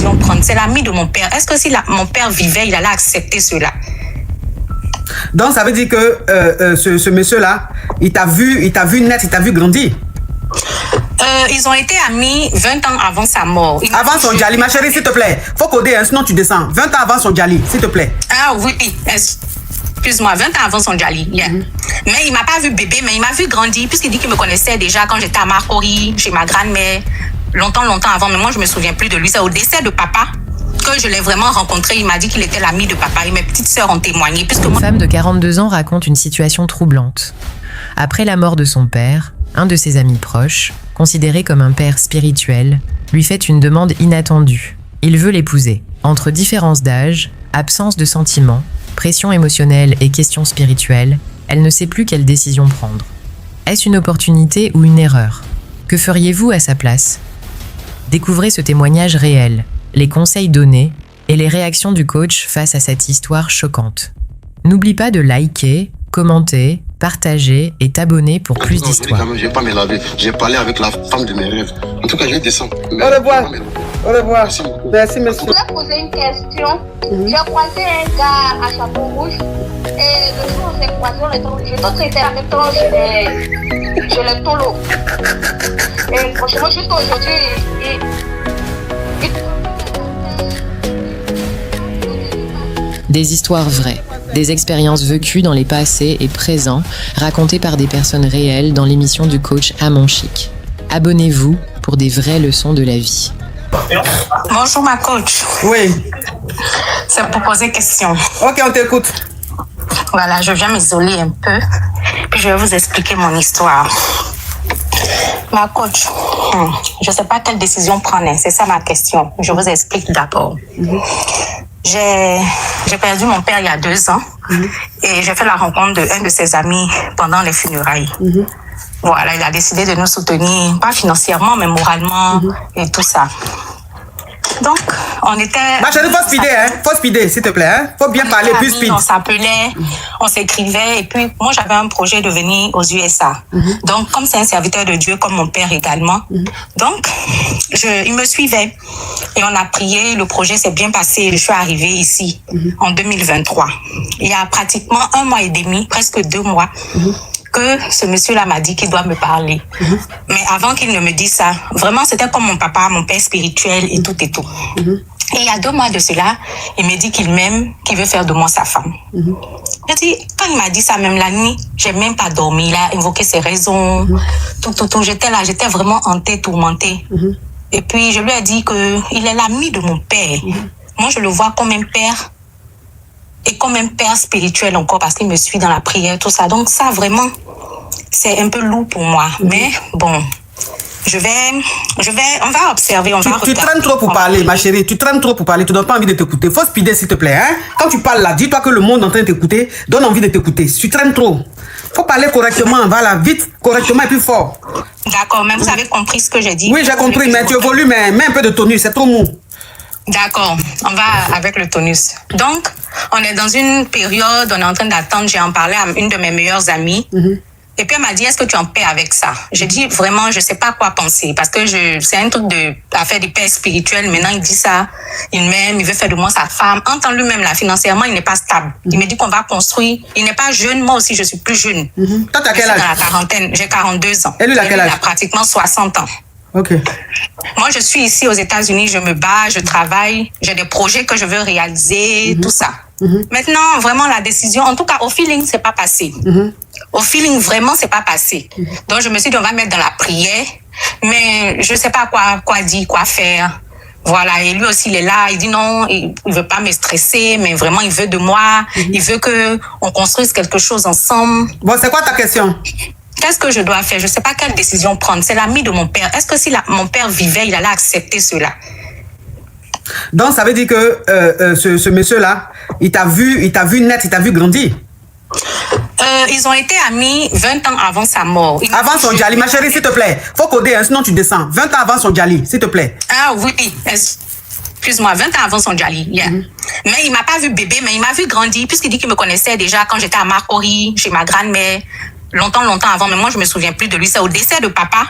décision prendre? C'est l'ami de mon père. Est-ce que si mon père vivait, il allait accepter cela? Donc, ça veut dire que ce monsieur-là, il t'a vu naître, il t'a vu grandir. Ils ont été amis 20 ans avant sa mort. Avant son Djali, ma chérie, s'il te plaît. Faut coder, hein, sinon tu descends. 20 ans avant son Djali, s'il te plaît. Ah oui, excuse-moi, 20 ans avant son Djali. Yeah. Mais il m'a pas vu bébé, mais il m'a vu grandir, puisqu'il dit qu'il me connaissait déjà quand j'étais à Marcory, chez ma grand-mère, longtemps avant. Mais moi, je me souviens plus de lui. C'est au décès de papa que je l'ai vraiment rencontré. Il m'a dit qu'il était l'ami de papa et mes petites sœurs ont témoigné. Une femme de 42 ans raconte une situation troublante. Après la mort de son père, un de ses amis proches, considéré comme un père spirituel, lui fait une demande inattendue. Il veut l'épouser. Entre différences d'âge, absence de sentiments, pression émotionnelle et questions spirituelles, elle ne sait plus quelle décision prendre. Est-ce une opportunité ou une erreur? Que feriez-vous à sa place? Découvrez ce témoignage réel, les conseils donnés et les réactions du coach face à cette histoire choquante. N'oublie pas de liker, commenter, partager et t'abonner pour plus d'histoires. Je vais pas me laver. J'ai parlé avec la femme de mes rêves. En tout cas, je vais descendre. Au revoir. Au revoir. Merci, monsieur. Je voulais poser une question. J'ai croisé un gars à chapeau rouge. Et le jour où on s'est croisé, je t'ai traité en même temps, je l'ai tolo. Et franchement, jusqu'à aujourd'hui, Des histoires vraies, des expériences vécues dans les passés et présents, racontées par des personnes réelles dans l'émission du coach Amon Chic. Abonnez-vous pour des vraies leçons de la vie. Bonjour ma coach. Oui. C'est pour poser question. Ok, on t'écoute. Voilà, je viens m'isoler un peu, puis je vais vous expliquer mon histoire. Ma coach, je ne sais pas quelle décision prendre, c'est ça ma question. Je vous explique d'abord. J'ai perdu mon père il y a 2 ans et j'ai fait la rencontre d'un de ses amis pendant les funérailles. Voilà, il a décidé de nous soutenir, pas financièrement, mais moralement et tout ça. Donc, on était... Ma chérie, faut speeder, hein. Faut speeder, s'il te plaît, hein. Faut bien parler, plus speed. On s'appelait, on s'écrivait, et puis moi, j'avais un projet de venir aux USA. Donc, comme c'est un serviteur de Dieu, comme mon père également, donc, il me suivait. Et on a prié, le projet s'est bien passé. Je suis arrivée ici en 2023. Il y a pratiquement 1 mois et demi, presque 2 mois, que ce monsieur-là m'a dit qu'il doit me parler. Mais avant qu'il ne me dise ça, vraiment, c'était comme mon papa, mon père spirituel et tout et tout. Et il y a 2 mois de cela, il me dit qu'il m'aime, qu'il veut faire de moi sa femme. Je dis, quand il m'a dit ça, même la nuit, j'ai même pas dormi. Il a invoqué ses raisons, tout. J'étais là, j'étais vraiment hantée, tourmentée. Et puis, je lui ai dit qu'il est l'ami de mon père. Moi, je le vois comme un père et comme un père spirituel encore parce qu'il me suit dans la prière, tout ça. Donc ça, vraiment, c'est un peu lourd pour moi. Mais bon, on va observer, on va regarder. Tu traînes trop pour parler, ma chérie. Tu traînes trop pour parler. Tu n'as pas envie de t'écouter. Faut speeder, s'il te plaît. Hein? Quand tu parles là, dis-toi que le monde est en train de t'écouter. Donne envie de t'écouter. Tu traînes trop. Faut parler correctement. Voilà, vite, correctement et plus fort. D'accord, mais vous avez compris ce que j'ai dit? Oui, j'ai compris, mais tu évolues, mais mets un peu de tonus. C'est trop mou. D'accord, on va avec le tonus. Donc, on est dans une période, on est en train d'attendre, j'ai en parlé à une de mes meilleures amies. Et puis elle m'a dit, est-ce que tu es en paix avec ça? J'ai dit, vraiment, je sais pas quoi penser. Parce que c'est un truc d'affaire de paix spirituelle. Maintenant, il dit ça, il m'aime, il veut faire de moi sa femme. En tant lui-même, là, financièrement, il n'est pas stable. Il me dit qu'on va construire. Il n'est pas jeune, moi aussi, je suis plus jeune. Toi, t'as quel âge? Dans la quarantaine, j'ai 42 ans. Et lui, il a quel âge? Il a pratiquement 60 ans. Ok. Moi, je suis ici aux États-Unis, je me bats, je travaille, j'ai des projets que je veux réaliser, tout ça. Maintenant, vraiment, la décision, en tout cas, au feeling, c'est pas passé. Au feeling, vraiment, c'est pas passé. Donc, je me suis dit, on va mettre dans la prière, mais je sais pas quoi dire, quoi faire. Voilà, et lui aussi, il est là, il dit non, il veut pas me stresser, mais vraiment, il veut de moi, il veut qu'on construise quelque chose ensemble. Bon, c'est quoi ta question? Qu'est-ce que je dois faire? Je ne sais pas quelle décision prendre. C'est l'ami de mon père. Est-ce que si mon père vivait, il allait accepter cela? Donc, ça veut dire que ce monsieur-là, il t'a vu naître, il t'a vu grandir. Ils ont été amis 20 ans avant sa mort. Avant son Djali, ma chérie, s'il te plaît. Faut coder, hein, sinon tu descends. 20 ans avant son Djali, s'il te plaît. Ah oui, excuse-moi, 20 ans avant son Djali. Yeah. Mais il m'a pas vu bébé, mais il m'a vu grandir, puisqu'il dit qu'il me connaissait déjà quand j'étais à Marcory, chez ma grand-mère. Longtemps avant, mais moi, je me souviens plus de lui. C'est au décès de papa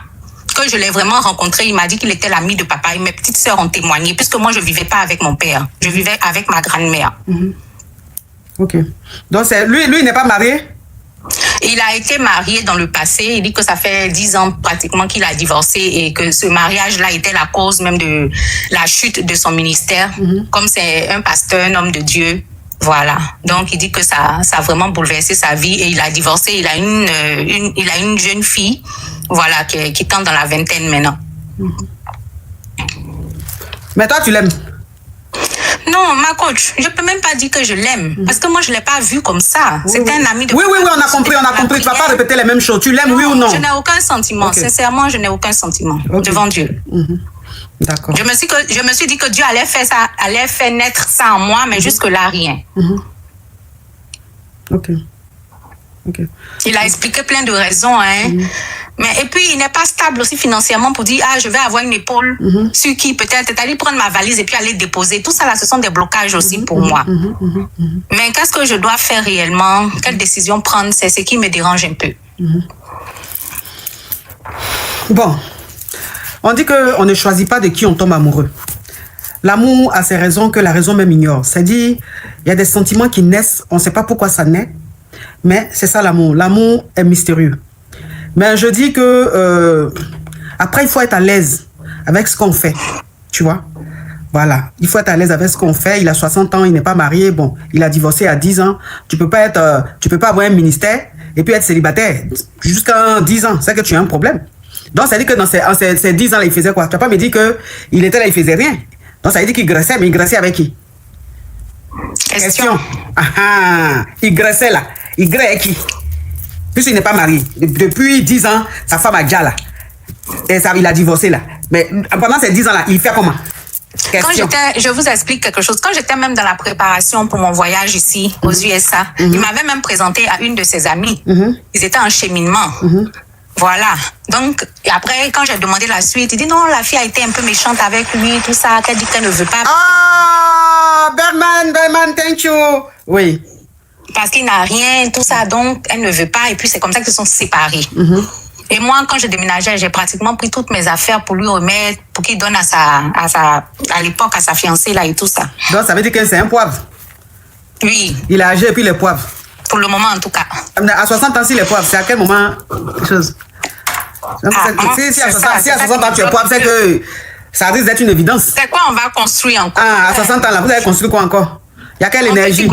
que je l'ai vraiment rencontré, il m'a dit qu'il était l'ami de papa et mes petites sœurs ont témoigné, puisque moi, je ne vivais pas avec mon père. Je vivais avec ma grand-mère. Ok. Donc, lui, il n'est pas marié? Il a été marié dans le passé. Il dit que ça fait 10 ans pratiquement qu'il a divorcé et que ce mariage-là était la cause même de la chute de son ministère. Comme c'est un pasteur, un homme de Dieu. Voilà. Donc, il dit que ça a vraiment bouleversé sa vie et il a divorcé. Il a une jeune fille, voilà, qui tente dans la vingtaine maintenant. Mais toi, tu l'aimes? Non, ma coach, je peux même pas dire que je l'aime. Parce que moi, je l'ai pas vu comme ça. C'était un ami de... Oui, on a compris. Tu vas pas répéter les mêmes choses. Tu l'aimes, oui ou non? Je n'ai aucun sentiment. Okay. Sincèrement, je n'ai aucun sentiment devant Dieu. D'accord. Je me suis dit que Dieu allait faire ça, allait faire naître ça en moi, mais jusque-là, rien. Ok. Il a expliqué plein de raisons, hein. Mais, et puis, il n'est pas stable aussi financièrement pour dire, je vais avoir une épaule sur qui peut-être, c'est-à-dire prendre ma valise et puis aller déposer. Tout ça, là, ce sont des blocages aussi pour moi. Mais qu'est-ce que je dois faire réellement? Quelle décision prendre? C'est ce qui me dérange un peu. Bon, on dit qu'on ne choisit pas de qui on tombe amoureux. L'amour a ses raisons que la raison même ignore. C'est-à-dire, il y a des sentiments qui naissent, on ne sait pas pourquoi ça naît, mais c'est ça l'amour. L'amour est mystérieux. Mais je dis que après, il faut être à l'aise avec ce qu'on fait, tu vois. Voilà, il faut être à l'aise avec ce qu'on fait. Il a 60 ans, il n'est pas marié. Bon, il a divorcé à 10 ans. Tu peux pas avoir un ministère et puis être célibataire jusqu'à 10 ans. C'est que tu as un problème. Donc, ça veut dire que dans ces 10 ans-là, il faisait quoi? Tu vas pas me dire qu'il était là, il faisait rien. Donc, ça veut dire qu'il graissait, mais il graissait avec qui? Question. Il graissait là. Il graissait avec qui? Puisqu'il n'est pas marié. Depuis 10 ans, sa femme a déjà là. Et ça, il a divorcé là. Mais pendant ces 10 ans-là, il fait comment? Je vous explique quelque chose. Quand j'étais même dans la préparation pour mon voyage ici, aux USA, il m'avait même présenté à une de ses amies. Ils étaient en cheminement. Voilà. Donc, et après, quand j'ai demandé la suite, il dit non, la fille a été un peu méchante avec lui, tout ça, qu'elle dit qu'elle ne veut pas. Berman, thank you. Oui. Parce qu'il n'a rien, tout ça, donc elle ne veut pas. Et puis, c'est comme ça qu'ils se sont séparés. Et moi, quand je déménageais, j'ai pratiquement pris toutes mes affaires pour lui remettre, pour qu'il donne à l'époque, à sa fiancée, là, et tout ça. Donc, ça veut dire que c'est un poivre? Oui. Il a âgé et puis les poivres? Pour le moment, en tout cas. À 60 ans, si les poivres, c'est à quel moment? Chose. Si à 60 ans, tu es poivre, c'est que ça risque d'être une évidence. C'est quoi on va construire encore? À 60 ans, là, vous allez construire quoi encore? Il y a quelle énergie?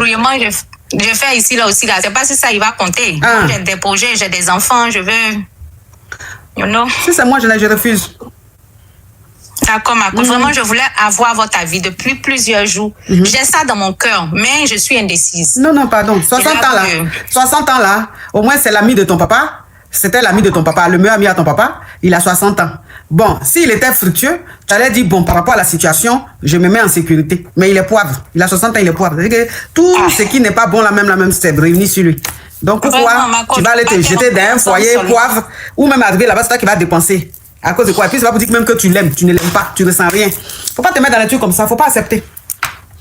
Je fais ici, là aussi, là. C'est pas si ça, il va compter. J'ai des projets, j'ai des enfants, je veux... You know? Si c'est moi, je refuse. D'accord, ma coach. Vraiment, je voulais avoir votre avis depuis plusieurs jours. J'ai ça dans mon cœur, mais je suis indécise. Non, pardon. 60 ans là, au moins c'est l'ami de ton papa. C'était l'ami de ton papa, le meilleur ami à ton papa. Il a 60 ans. Bon, s'il était fructueux, tu allais dire, bon, par rapport à la situation, je me mets en sécurité. Mais il est poivre. Il a 60 ans, il est poivre. C'est-à-dire que tout ce qui n'est pas bon, la même, c'est réuni sur lui. Donc, pourquoi tu vas aller te jeter dans un foyer poivre ou même arriver là-bas, c'est toi qui vas dépenser. À cause de quoi? Et puis, c'est pas pour dire même que tu l'aimes. Tu ne l'aimes pas. Tu ne ressens rien. Faut pas te mettre dans la nature comme ça. Faut pas accepter.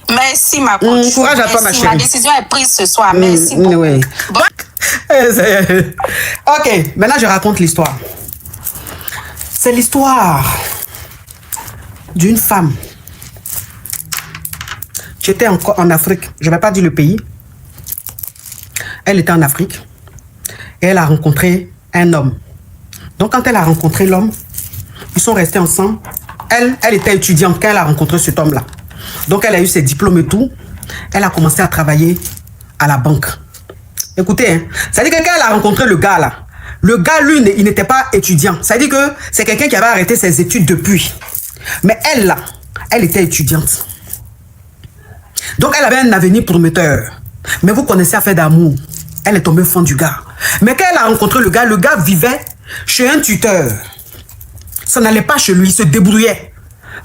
Merci, ma coach. Courage à toi, ma chérie. Ma décision est prise ce soir. Merci beaucoup. Oui. Bon. Ok, maintenant, je raconte l'histoire. C'est l'histoire d'une femme. J'étais en Afrique. Je ne vais pas dire le pays. Elle était en Afrique. Et elle a rencontré un homme. Donc, quand elle a rencontré l'homme, ils sont restés ensemble. Elle était étudiante quand elle a rencontré cet homme-là. Donc, elle a eu ses diplômes et tout. Elle a commencé à travailler à la banque. Écoutez, hein, ça veut dire que quand elle a rencontré le gars là, le gars, lui, il n'était pas étudiant. Ça veut dire que c'est quelqu'un qui avait arrêté ses études depuis. Mais elle là, elle était étudiante. Donc, elle avait un avenir prometteur. Mais vous connaissez l'affaire d'amour. Elle est tombée fan du gars. Mais quand elle a rencontré le gars vivait chez un tuteur. Ça n'allait pas chez lui, il se débrouillait.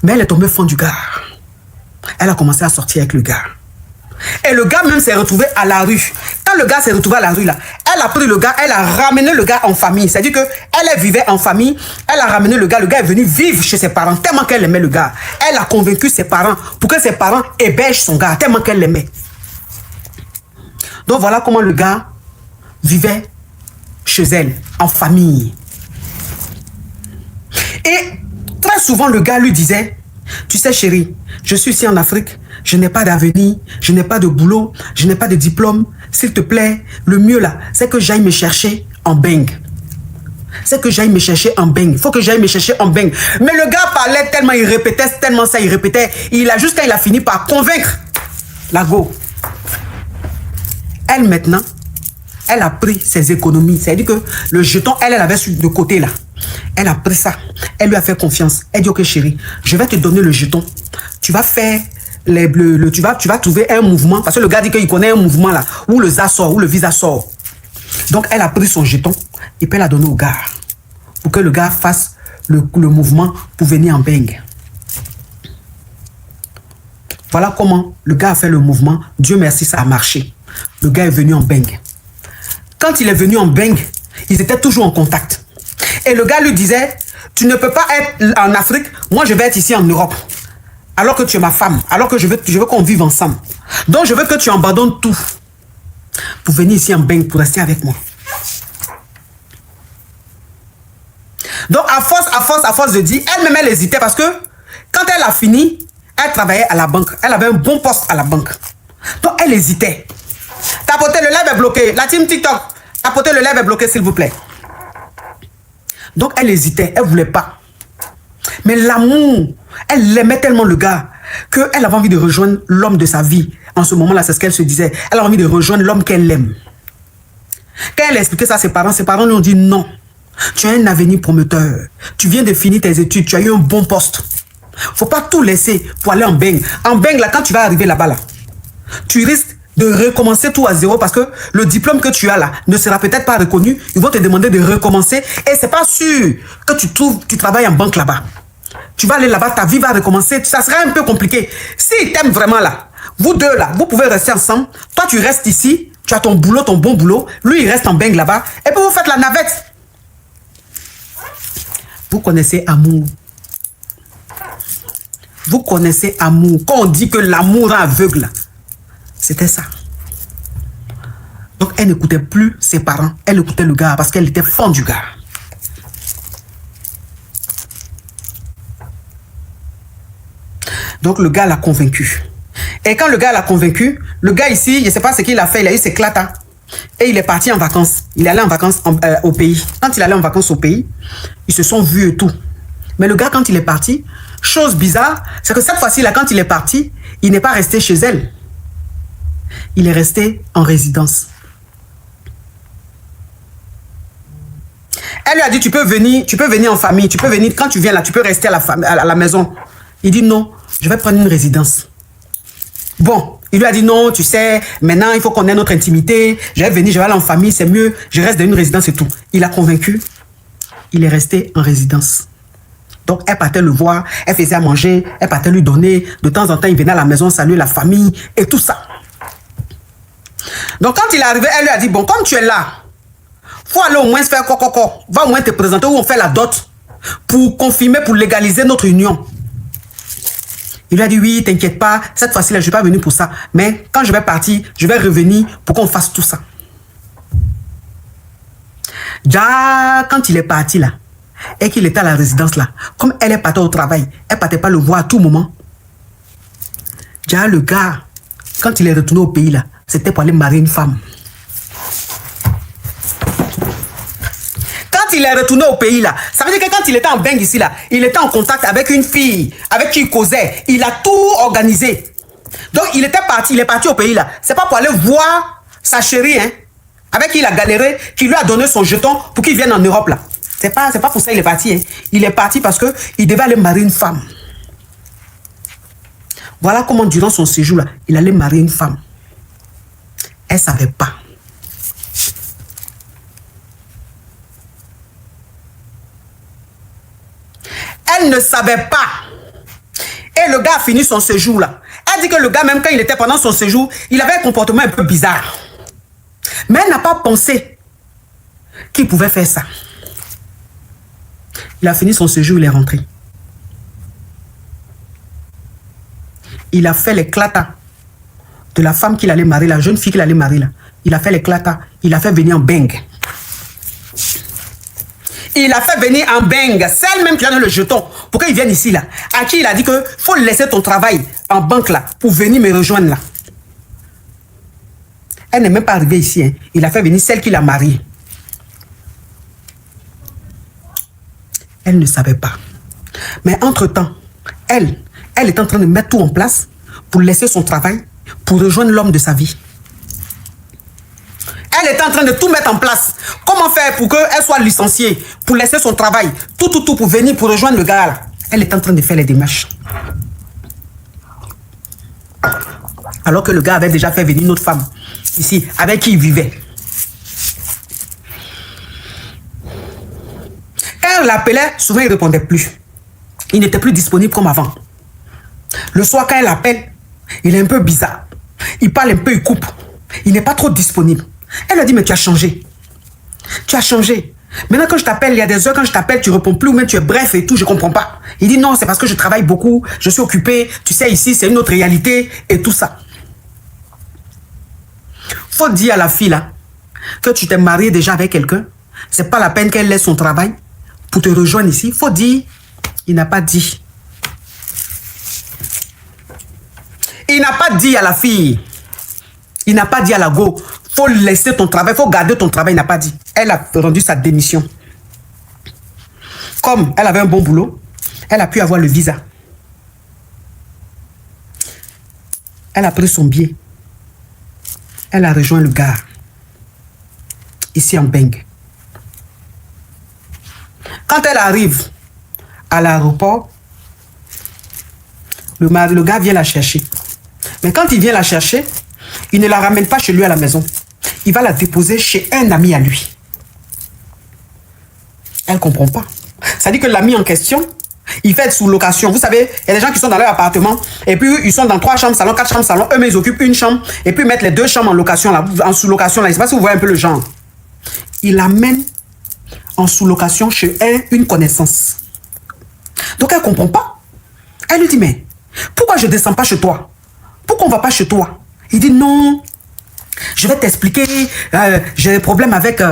Mais elle est tombée fan du gars. Elle a commencé à sortir avec le gars. Et le gars même s'est retrouvé à la rue. Quand le gars s'est retrouvé à la rue là, elle a pris le gars, elle a ramené le gars en famille. C'est-à-dire qu'elle vivait en famille, elle a ramené le gars est venu vivre chez ses parents tellement qu'elle aimait le gars. Elle a convaincu ses parents pour que ses parents hébergent son gars tellement qu'elle l'aimait. Donc voilà comment le gars vivait chez elle, en famille. Et très souvent, le gars lui disait, tu sais chérie, je suis ici en Afrique, je n'ai pas d'avenir, je n'ai pas de boulot, je n'ai pas de diplôme. S'il te plaît, le mieux là, c'est que j'aille me chercher en beng. C'est que j'aille me chercher en beng. Il faut que j'aille me chercher en beng. Mais le gars parlait tellement, il répétait tellement ça, il répétait. Jusqu'à il a fini par convaincre la go. Elle maintenant, elle a pris ses économies. C'est-à-dire que le jeton, elle avait sur de côté là. Elle a pris ça. Elle lui a fait confiance. Elle dit, ok chérie, je vais te donner le jeton. Tu vas faire les bleus, tu vas trouver un mouvement. Parce que le gars dit qu'il connaît un mouvement là, où le za sort, où le visa sort. Donc elle a pris son jeton et puis elle a donné au gars. Pour que le gars fasse le mouvement pour venir en beng. Voilà comment le gars a fait le mouvement. Dieu merci, ça a marché. Le gars est venu en beng. Quand il est venu en beng, ils étaient toujours en contact. Et le gars lui disait, tu ne peux pas être en Afrique, moi je vais être ici en Europe. Alors que tu es ma femme, alors que je veux qu'on vive ensemble. Donc je veux que tu abandonnes tout pour venir ici en beng, pour rester avec moi. Donc à force de dire, elle-même elle hésitait parce que quand elle a fini, elle travaillait à la banque. Elle avait un bon poste à la banque. Donc elle hésitait. Tapotez, le live est bloqué. La team TikTok, tapotez, le live est bloqué s'il vous plaît. Donc elle hésitait, elle ne voulait pas. Mais l'amour, elle aimait tellement le gars qu'elle avait envie de rejoindre l'homme de sa vie. En ce moment-là, c'est ce qu'elle se disait. Elle a envie de rejoindre l'homme qu'elle aime. Quand elle a expliqué ça à ses parents lui ont dit non. Tu as un avenir prometteur. Tu viens de finir tes études, tu as eu un bon poste. Faut pas tout laisser pour aller en beng. En beng, là, quand tu vas arriver là-bas, là, tu risques de recommencer tout à zéro parce que le diplôme que tu as là ne sera peut-être pas reconnu. Ils vont te demander de recommencer et c'est pas sûr que tu travailles en banque là-bas. Tu vas aller là-bas, ta vie va recommencer. Ça sera un peu compliqué. S'ils t'aiment vraiment là, vous deux là, vous pouvez rester ensemble. Toi, tu restes ici, tu as ton boulot, ton bon boulot. Lui, il reste en beng là-bas. Et puis vous faites la navette. Vous connaissez amour. Vous connaissez amour. Quand on dit que l'amour rend aveugle, c'était ça. Donc elle n'écoutait plus ses parents. Elle écoutait le gars parce qu'elle était fan du gars. Donc le gars l'a convaincu. Et quand le gars l'a convaincu, le gars ici, je ne sais pas ce qu'il a fait, il a eu ses clatas. Et il est parti en vacances. Il est allé en vacances au pays. Quand il allait en vacances au pays, ils se sont vus et tout. Mais le gars, quand il est parti, chose bizarre, c'est que cette fois-ci, là, quand il est parti, il n'est pas resté chez elle. Il est resté en résidence. Elle lui a dit, tu peux venir en famille, tu peux venir, quand tu viens là, tu peux rester à la maison. Il dit non, je vais prendre une résidence. Bon, il lui a dit non, tu sais, maintenant il faut qu'on ait notre intimité, je vais venir, je vais aller en famille, c'est mieux, je reste dans une résidence et tout. Il a convaincu, il est resté en résidence. Donc elle partait le voir, elle faisait à manger, elle partait lui donner, de temps en temps il venait à la maison saluer la famille et tout ça. Donc quand il est arrivé, elle lui a dit, bon, comme tu es là, faut aller au moins se faire coco, va au moins te présenter où on fait la dot pour confirmer, pour légaliser notre union. Il lui a dit, oui, t'inquiète pas, cette fois-ci, là, je ne vais pas venir pour ça. Mais quand je vais partir, je vais revenir pour qu'on fasse tout ça. Déjà, quand il est parti là, et qu'il était à la résidence là, comme elle est partie au travail, elle ne partait pas le voir à tout moment. Déjà, le gars, quand il est retourné au pays là, c'était pour aller marier une femme. Quand il est retourné au pays là, ça veut dire que quand il était en beng ici là, il était en contact avec une fille avec qui il causait. Il a tout organisé. Donc il est parti au pays là. C'est pas pour aller voir sa chérie, hein, avec qui il a galéré, qui lui a donné son jeton pour qu'il vienne en Europe là. C'est pas pour ça qu'il est parti. Hein. Il est parti parce que il devait aller marier une femme. Voilà comment durant son séjour là, il allait marier une femme. Elle ne savait pas. Elle ne savait pas. Et le gars a fini son séjour là. Elle dit que le gars, même quand il était pendant son séjour, il avait un comportement un peu bizarre. Mais elle n'a pas pensé qu'il pouvait faire ça. Il a fini son séjour, il est rentré. Il a fait les clatas de la femme qu'il allait marier, la jeune fille qu'il allait marier là. Il a fait les clatas. Il a fait venir en beng. Il a fait venir en bang, celle même qui a donné le jeton, pour qu'il vienne ici, là. À qui il a dit que faut laisser ton travail en banque, là, pour venir me rejoindre, là. Elle n'est même pas arrivée ici, hein. Il a fait venir celle qui l'a mariée. Elle ne savait pas. Mais entre-temps, elle est en train de mettre tout en place pour laisser son travail, pour rejoindre l'homme de sa vie. Elle est en train de tout mettre en place. Comment faire pour qu'elle soit licenciée, pour laisser son travail, tout pour venir, pour rejoindre le gars là. Elle est en train de faire les démarches. Alors que le gars avait déjà fait venir une autre femme ici, avec qui il vivait. Quand elle l'appelait, souvent il ne répondait plus. Il n'était plus disponible comme avant. Le soir, quand elle appelle, il est un peu bizarre. Il parle un peu, il coupe. Il n'est pas trop disponible. Elle a dit, mais tu as changé. Tu as changé. Maintenant, quand je t'appelle, il y a des heures, quand je t'appelle, tu ne réponds plus, ou même tu es bref et tout, je ne comprends pas. Il dit, non, c'est parce que je travaille beaucoup, je suis occupé, tu sais, ici, c'est une autre réalité, et tout ça. Faut dire à la fille, là, que tu t'es marié déjà avec quelqu'un. C'est pas la peine qu'elle laisse son travail pour te rejoindre ici. Faut dire, il n'a pas dit. Il n'a pas dit à la fille. Il n'a pas dit à la go. Faut laisser ton travail, faut garder ton travail. Il n'a pas dit. Elle a rendu sa démission. Comme elle avait un bon boulot, elle a pu avoir le visa. Elle a pris son billet. Elle a rejoint le gars. Ici en Beng. Quand elle arrive à l'aéroport, le gars vient la chercher. Mais quand il vient la chercher, il ne la ramène pas chez lui à la maison. Il va la déposer chez un ami à lui. Elle ne comprend pas. Ça dit que l'ami en question, il fait sous location. Vous savez, il y a des gens qui sont dans leur appartement et puis ils sont dans 3 chambres, salon, 4 chambres, salon. Eux-mêmes, ils occupent une chambre et puis ils mettent les 2 chambres en location, là, en sous-location. Là. Je ne sais pas si vous voyez un peu le genre. Il l'amène en sous-location chez une connaissance. Donc elle ne comprend pas. Elle lui dit, mais pourquoi je ne descends pas chez toi? Pourquoi on ne va pas chez toi? Il dit, non, je vais t'expliquer, j'ai des problèmes avec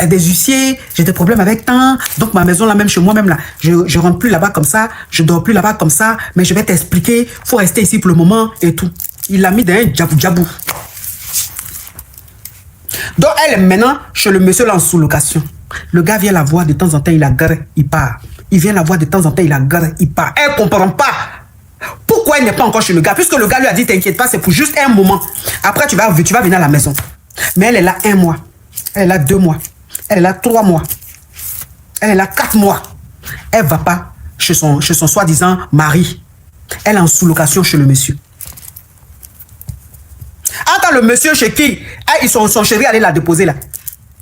des huissiers, j'ai des problèmes avec tant, donc ma maison là, même chez moi, même là, je rentre plus là-bas comme ça, je dors plus là-bas comme ça, mais je vais t'expliquer, faut rester ici pour le moment et tout. Il l'a mis dans un djabou-djabou. Donc elle est maintenant chez le monsieur là en sous-location. Le gars vient la voir de temps en temps, il la garde, il part. Il vient la voir de temps en temps, il la garde, il part. Elle ne comprend pas. Pourquoi elle n'est pas encore chez le gars? Puisque le gars lui a dit, t'inquiète pas, c'est pour juste un moment. Après, tu vas venir à la maison. Mais elle est là 1 mois. Elle est là 2 mois. Elle est là 3 mois. Elle est là 4 mois. Elle ne va pas chez son soi-disant mari. Elle est en sous-location chez le monsieur. Attends, le monsieur chez qui son chéri allait la déposer là.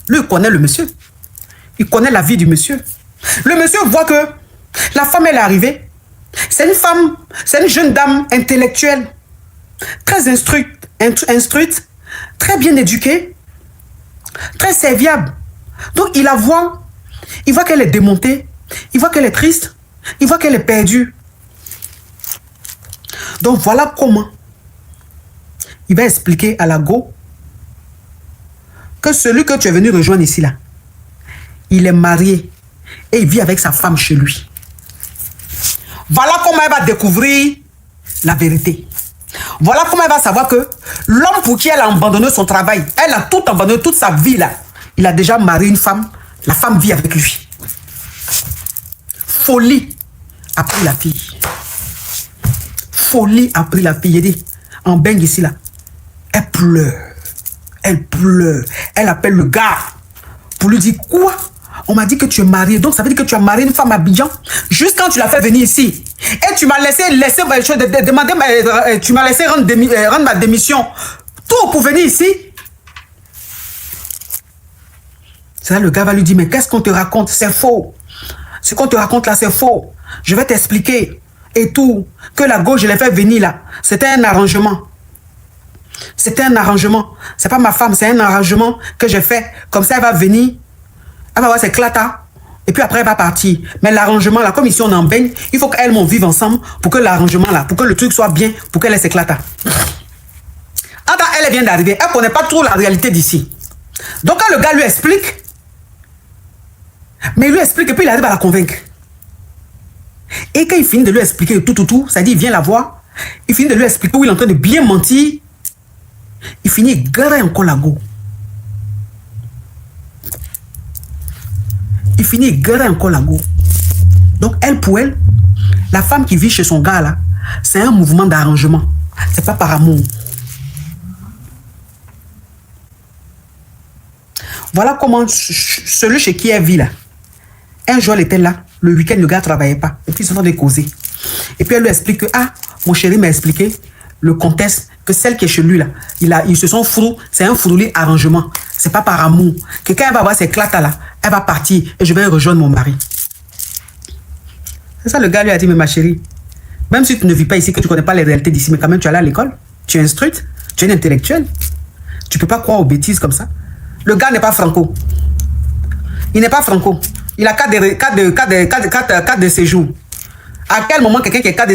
Lui, il connaît le monsieur. Il connaît la vie du monsieur. Le monsieur voit que la femme, elle est arrivée. C'est une femme, c'est une jeune dame intellectuelle, très instruite, très bien éduquée, très serviable. Donc il la voit, il voit qu'elle est démontée, il voit qu'elle est triste, il voit qu'elle est perdue. Donc voilà comment il va expliquer à la go que celui que tu es venu rejoindre ici là, il est marié et il vit avec sa femme chez lui. Voilà comment elle va découvrir la vérité. Voilà comment elle va savoir que l'homme pour qui elle a abandonné son travail, elle a tout abandonné, toute sa vie là. Il a déjà marié une femme, la femme vit avec lui. Folie a pris la fille. Folie a pris la fille. Il dit, en Beng ici là, elle pleure. Elle pleure. Elle appelle le gars pour lui dire quoi? On m'a dit que tu es marié, donc ça veut dire que tu as marié une femme à Abidjan. Juste quand tu l'as fait venir ici. Et tu m'as laissé demander, tu m'as laissé rendre ma démission. Tout pour venir ici. C'est là le gars va lui dire, mais qu'est-ce qu'on te raconte? C'est faux. Ce qu'on te raconte là, c'est faux. Je vais t'expliquer. Et tout. Que la gauche, je l'ai fait venir là. C'était un arrangement. C'était un arrangement. C'est pas ma femme, c'est un arrangement que j'ai fait. Comme ça, elle va venir. Elle va voir ses clatas. Et puis après, elle va partir. Mais l'arrangement, là, comme ici, on en baigne, il faut qu'elles vivent ensemble pour que l'arrangement, là, pour que le truc soit bien, pour qu'elle ait ses clatas. Attends, elle vient d'arriver. Elle ne connaît pas trop la réalité d'ici. Donc, quand le gars lui explique, Mais il lui explique et puis il arrive à la convaincre. Et quand il finit de lui expliquer tout, ça dit il vient la voir, il finit de lui expliquer où il est en train de bien mentir, il finit garé encore la go. Il finit garé encore la go. Donc elle, pour elle, la femme qui vit chez son gars là, c'est un mouvement d'arrangement. C'est pas par amour. Voilà comment celui chez qui elle vit là. Un jour elle était là, le week-end le gars ne travaillait pas. Et puis ils se sont de causer. Et puis elle lui explique que, ah, mon chéri m'a expliqué le contexte, que celle qui est chez lui là, ils se sont frous, c'est un froulé arrangement. C'est pas par amour. Que quand elle va voir ses clatas là, elle va partir et je vais rejoindre mon mari. C'est ça le gars lui a dit, mais ma chérie, même si tu ne vis pas ici, que tu ne connais pas les réalités d'ici, mais quand même tu es allé à l'école, tu es instruite, tu es une intellectuelle. Tu ne peux pas croire aux bêtises comme ça. Le gars n'est pas franco. Il n'est pas franco. Il a carte de séjour. À quel moment quelqu'un qui a carte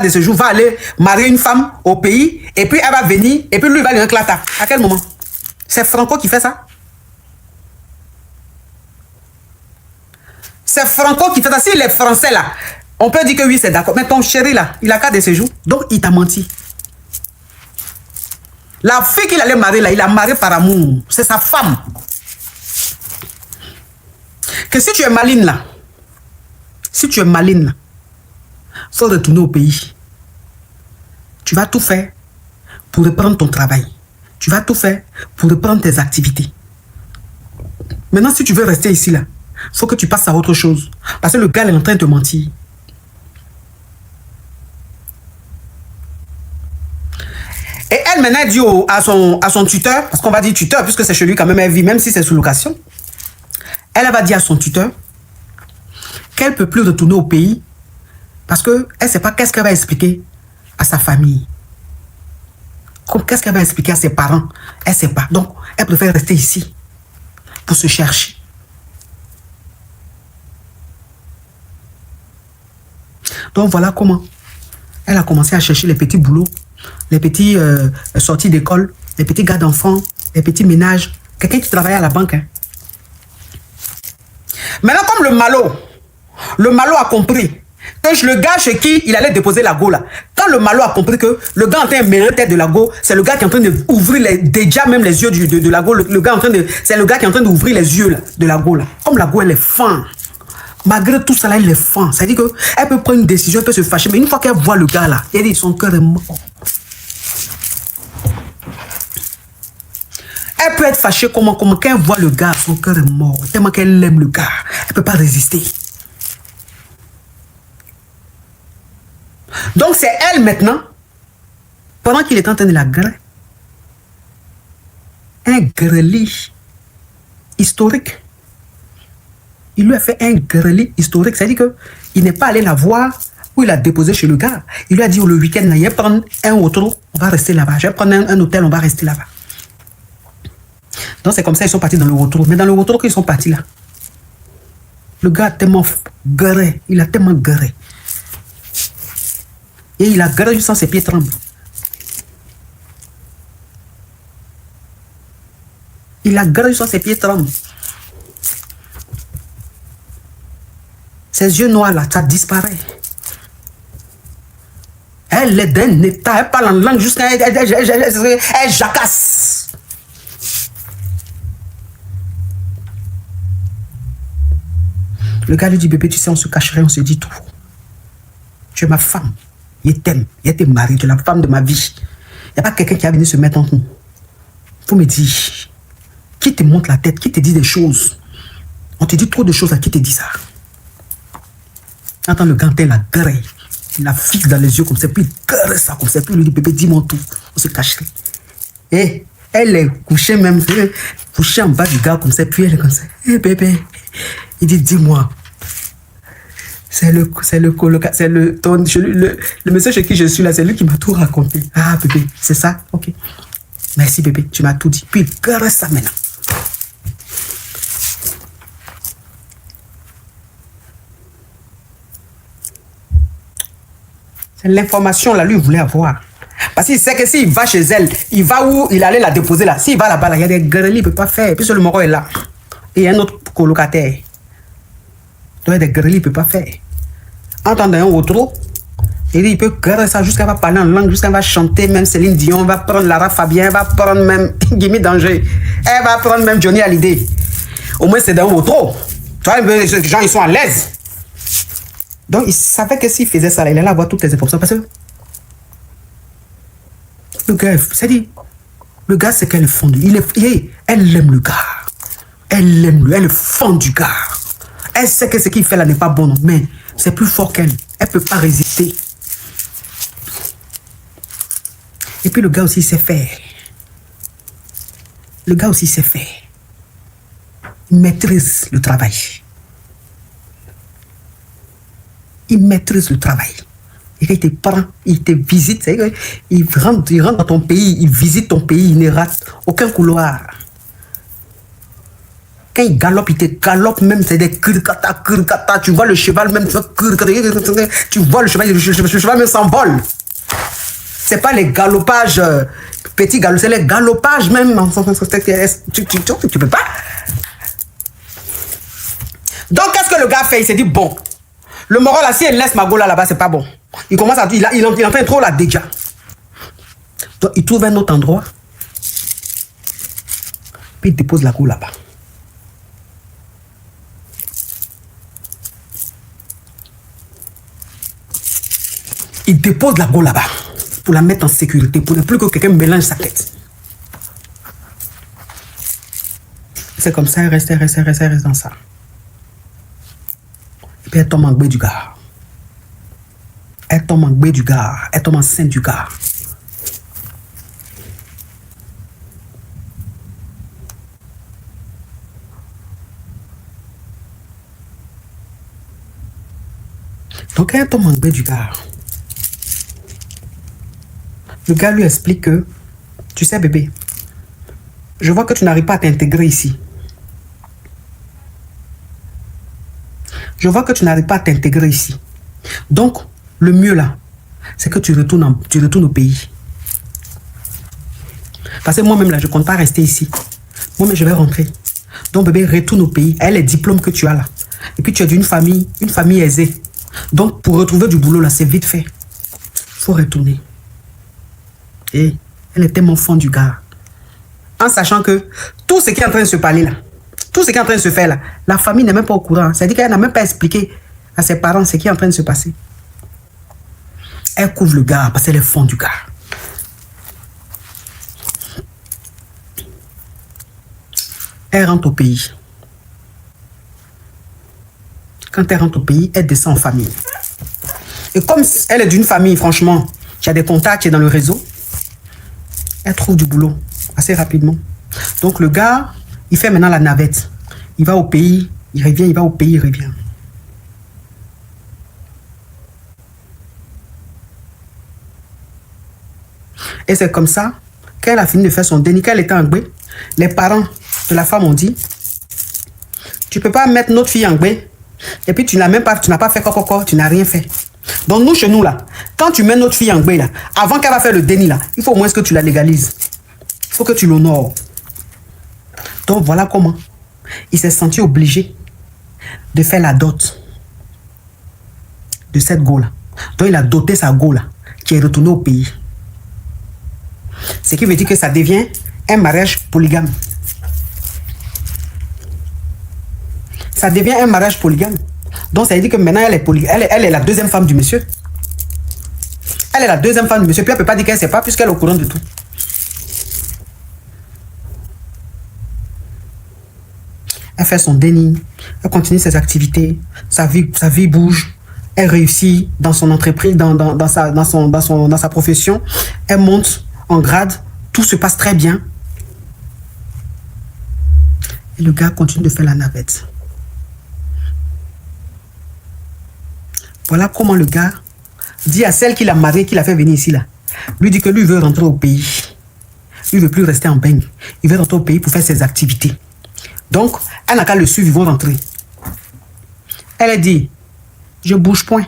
de séjour va aller marier une femme au pays et puis elle va venir et puis lui il va lui éclater? À quel moment? C'est Franco qui fait ça? C'est Franco qui fait ça. S'il est français là, on peut dire que oui, c'est d'accord. Mais ton chéri là, il a carte de séjour. Donc il t'a menti. La fille qu'il allait marier là, il a marié par amour. C'est sa femme. Que si tu es maligne là, faut retourner au pays. Tu vas tout faire pour reprendre ton travail. Tu vas tout faire pour reprendre tes activités. Maintenant, si tu veux rester ici là, faut que tu passes à autre chose. Parce que le gars est en train de te mentir. Et elle maintenant dit à son tuteur, parce qu'on va dire tuteur, puisque c'est chez lui quand même, elle vit, même si c'est sous location. Elle va dire à son tuteur qu'elle ne peut plus retourner au pays parce qu'elle ne sait pas qu'est-ce qu'elle va expliquer à sa famille. Qu'est-ce qu'elle va expliquer à ses parents? Elle ne sait pas. Donc, elle préfère rester ici pour se chercher. Donc, voilà comment elle a commencé à chercher les petits boulots, les petits sorties d'école, les petits gars d'enfants, les petits ménages. Quelqu'un qui travaillait à la banque. Hein. Maintenant, comme le malo a compris que le gars chez qui il allait déposer la go là, quand le malo a compris que le gars en train de mêler tête de la go, c'est le gars qui est en train d'ouvrir déjà même les yeux de la go, c'est le gars qui est en train d'ouvrir les yeux là, de la go là. Comme la go elle est fin, malgré tout ça là, elle est fin. C'est-à-dire qu'elle peut prendre une décision, elle peut se fâcher, mais une fois qu'elle voit le gars là, elle dit son cœur est mort. Elle peut être fâchée comment quand elle voit le gars, son cœur est mort. Tellement qu'elle aime le gars. Elle ne peut pas résister. Donc c'est elle maintenant, pendant qu'il est en train de la griller, un greli historique. Il lui a fait un greli historique. C'est-à-dire qu'il n'est pas allé la voir où il a déposé chez le gars. Il lui a dit le week-end, je vais prendre un hôtel, on va rester là-bas. Je vais prendre un hôtel, on va rester là-bas. Donc c'est comme ça ils sont partis dans le retour. Mais dans le retour qu'ils sont partis là, le gars a tellement garé, il a tellement garé. Et il a garé juste sans ses pieds tremblent. Il a garé juste sans ses pieds tremblent. Ses yeux noirs là, ça disparaît. Elle est d'un état, elle parle en langue jusqu'à elle jacasse. Le gars lui dit, bébé, tu sais, on se cacherait, on se dit tout. Tu es ma femme. Il t'aime. Il t'es marié. Tu es la femme de ma vie. Il n'y a pas quelqu'un qui a venu se mettre entre nous. Il faut me dire, qui te monte la tête, qui te dit des choses. On te dit trop de choses à qui te dit ça. Attends, le gars, il la gré. Il la fixe dans les yeux comme ça, puis il gré ça comme ça, puis il lui dit, bébé, dis-moi tout. On se cacherait. Et elle est couchée même, couchée en bas du gars comme ça, puis elle est comme ça. Hé, bébé. Il dit, dis-moi. Le monsieur chez qui je suis là, c'est lui qui m'a tout raconté. Ah, bébé, c'est ça? Ok. Merci, bébé, tu m'as tout dit. Puis, garde ça maintenant. C'est l'information, là, lui, il voulait avoir. Parce qu'il sait que s'il va chez elle, il va où il allait la déposer là. S'il va là-bas, là, il y a des guerriers, il ne peut pas faire. Et puis, le moro est là. Et il y a un autre colocataire. Donc, des greliers, il ne peut pas faire. Entendre un autre, il peut garder ça jusqu'à va parler en langue, jusqu'à va chanter, même Céline Dion, va prendre Lara Fabien, va prendre même Gimme Danger, elle va prendre même Johnny Hallyday. Au moins, c'est dans autre. Tu vois, les gens, ils sont à l'aise. Donc, il savait que s'il faisait ça, il allait avoir toutes les informations. Parce que le gars, c'est-à-dire, le gars, c'est qu'elle est fondue. Elle aime le gars. Elle aime lui. Elle est fond du gars. Elle sait que ce qu'il fait là n'est pas bon, non, mais c'est plus fort qu'elle. Elle ne peut pas résister. Et puis le gars aussi sait faire. Le gars aussi sait faire. Il maîtrise le travail. Il maîtrise le travail. Et quand il te prend, il te visite, il rentre dans ton pays, il visite ton pays, il ne rate aucun couloir. Quand il galope, il te galope même, c'est des kirkata, tu vois le cheval même, tu vois le cheval même s'envole. C'est pas les galopages, petits galops, c'est les galopages même. Tu peux pas. Donc, qu'est-ce que le gars fait? Il s'est dit, bon, le moral là, si elle laisse ma go là-bas, c'est pas bon. Il commence à dire, il est en train de trop là déjà. Donc, il trouve un autre endroit. Puis il dépose la go là-bas. Il dépose la go là-bas pour la mettre en sécurité, pour ne plus que quelqu'un mélange sa tête. C'est comme ça, elle reste dans ça. Et puis elle tombe en gbé du gars. Elle tombe en gbé du gars. Elle tombe enceinte du gars. Donc elle tombe en gbé du gars. Le gars lui explique que, tu sais bébé, je vois que tu n'arrives pas à t'intégrer ici. Je vois que tu n'arrives pas à t'intégrer ici. Donc, le mieux là, c'est que tu retournes au pays. Parce que moi-même là, je ne compte pas rester ici. Moi-même, je vais rentrer. Donc bébé, retourne au pays. Elle les diplômes que tu as là. Et puis tu es d'une famille aisée. Donc, pour retrouver du boulot là, c'est vite fait. Il faut retourner. Et elle était mon fond du gars. En sachant que tout ce qui est en train de se parler là, tout ce qui est en train de se faire là, la famille n'est même pas au courant. C'est-à-dire qu'elle n'a même pas expliqué à ses parents ce qui est en train de se passer. Elle couvre le gars parce qu'elle est fond du gars. Elle rentre au pays. Quand elle rentre au pays, elle descend en famille. Et comme elle est d'une famille, franchement, qui a des contacts, qui est dans le réseau, elle trouve du boulot assez rapidement. Donc le gars, il fait maintenant la navette. Il va au pays, il revient, il va au pays, il revient. Et c'est comme ça qu'elle a fini de faire son déni. Qu'elle était en gbé, les parents de la femme ont dit, tu ne peux pas mettre notre fille en gbé, et puis tu n'as pas fait coco, tu n'as rien fait. Donc nous, chez nous là, quand tu mets notre fille en gbé là, avant qu'elle va faire le déni là, il faut au moins que tu la légalises. Il faut que tu l'honores. Donc voilà comment il s'est senti obligé de faire la dot de cette go là. Donc il a doté sa go là, qui est retournée au pays. Ce qui veut dire que ça devient un mariage polygame. Ça devient un mariage polygame. Donc ça veut dire que maintenant elle est la deuxième femme du monsieur. Elle est la deuxième femme du monsieur. Puis elle ne peut pas dire qu'elle ne sait pas puisqu'elle est au courant de tout. Elle fait son déni. Elle continue ses activités. Sa vie bouge. Elle réussit dans son entreprise, dans sa profession. Elle monte en grade. Tout se passe très bien. Et le gars continue de faire la navette. Voilà comment le gars dit à celle qui l'a mariée, qui l'a fait venir ici là. Lui dit que lui veut rentrer au pays. Lui ne veut plus rester en beigne. Il veut rentrer au pays pour faire ses activités. Donc, elle n'a qu'à le suivre, ils vont rentrer. Elle a dit, je bouge point.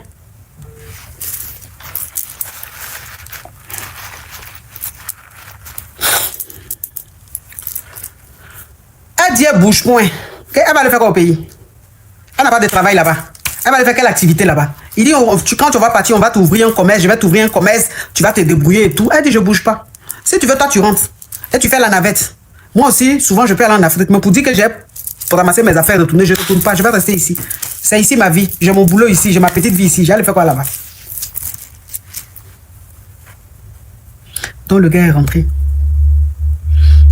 Elle dit, elle bouge point. Elle va le faire au pays. Elle n'a pas de travail là-bas. Elle va aller faire quelle activité là-bas? Il dit, quand tu vas partir, on va t'ouvrir un commerce, je vais t'ouvrir un commerce, tu vas te débrouiller et tout. Elle dit, je bouge pas. Si tu veux, toi, tu rentres. Et tu fais la navette. Moi aussi, souvent, je peux aller en Afrique, mais pour dire que j'ai pour ramasser mes affaires, retourner, je ne retourne pas, je vais rester ici. C'est ici ma vie. J'ai mon boulot ici, j'ai ma petite vie ici. J'allais faire quoi là-bas? Donc le gars est rentré.